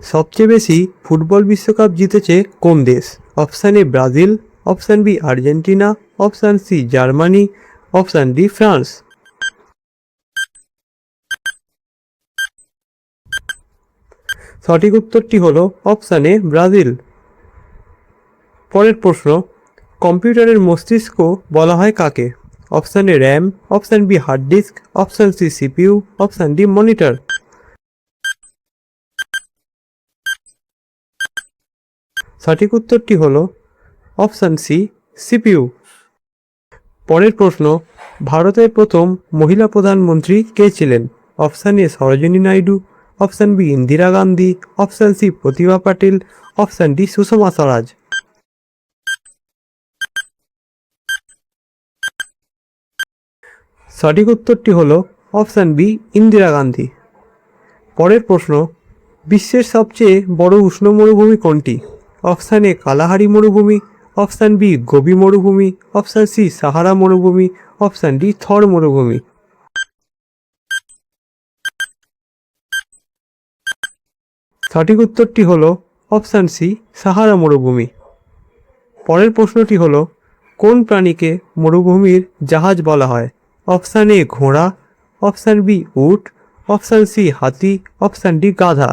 সবচেয়ে বেশি ফুটবল বিশ্বকাপ জিতেছে কোন দেশ? Option A Brazil, option B Argentina, option C Germany, option D France. সঠিক উত্তরটি হলো অপশান এ ব্রাজিল। পরের প্রশ্ন, কম্পিউটারের মস্তিষ্ক বলা হয় কাকে? Option A RAM, option B hard disk, option C CPU, option D monitor. সঠিক উত্তরটি হলো অপশান সি সিপিইউ। পরের প্রশ্ন, ভারতের প্রথম মহিলা প্রধানমন্ত্রী কে ছিলেন? Option A Sarojini Naidu, option B Indira Gandhi, option C Pratibha Patil, option D Sushma Swaraj. সঠিক উত্তরটি হলো অপশান বি ইন্দিরা গান্ধী। পরের প্রশ্ন, বিশ্বের সবচেয়ে বড় উষ্ণ মরুভূমি কোনটি? অপশান এ কালাহারি মরুভূমি, অপশান বি গোবি মরুভূমি, অপশান সি সাহারা মরুভূমি, অপশান ডি থর মরুভূমি। সঠিক উত্তরটি হলো অপশান সি সাহারা মরুভূমি। পরের প্রশ্নটি হলো, কোন প্রাণীকে মরুভূমির জাহাজ বলা হয়? অপশান এ ঘোড়া, অপশান বি উট, অপশান সি হাতি, অপশান ডি গাধা।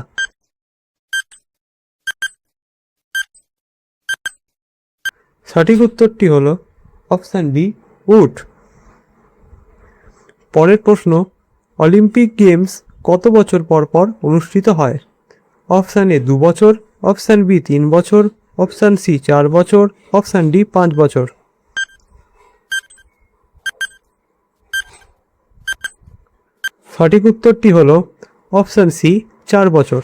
সঠিক উত্তরটি হলো অপশান বি উট। পরের প্রশ্ন, অলিম্পিক গেমস কত বছর পর পর অনুষ্ঠিত হয়? অপশান এ 2 বছর, অপশান বি 3 বছর, অপশান সি 4 বছর, অপশান ডি 5 বছর। সঠিক উত্তরটি হলো অপশান সি 4 বছর।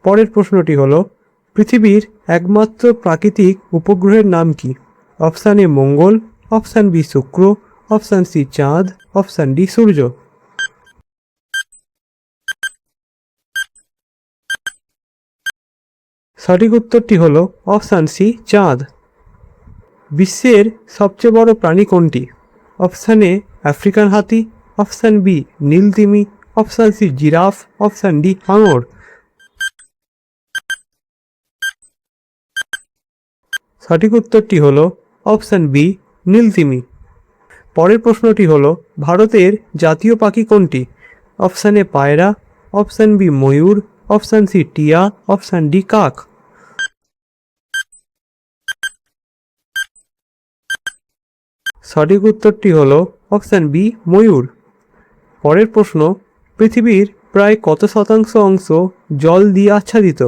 পরের প্রশ্নটি হলো, পৃথিবীর একমাত্র প্রাকৃতিক উপগ্রহের নাম কি? অপশান এ মঙ্গল, অপশান বি শুক্র, অপশান সি চাঁদ, অপশান ডি সূর্য। সঠিক উত্তরটি হলো অপশান সি চাঁদ। বিশ্বের সবচেয়ে বড় প্রাণী কোনটি? অপশান এ আফ্রিকান হাতি, অপশান বি নীল তিমি, option C giraffe, option D হাঙর। সঠিক উত্তরটি হলো অপশান বি নীল তিমি। পরের প্রশ্নটি হলো, ভারতের জাতীয় পাখি কোনটি? অপশান এ পায়রা, অপশান বি ময়ূর, অপশান সি টিয়া, অপশান ডি কাক। সঠিক উত্তরটি হলো অপশান বি ময়ূর। পরের প্রশ্ন, পৃথিবীর প্রায় কত শতাংশ অংশ জল দিয়ে আচ্ছাদিত?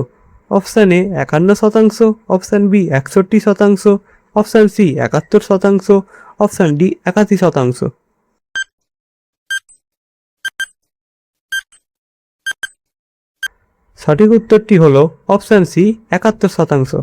Option A 51%, option B 61%, option C 71%, option D 81%। সঠিক উত্তরটি হলো অপশান সি 71%।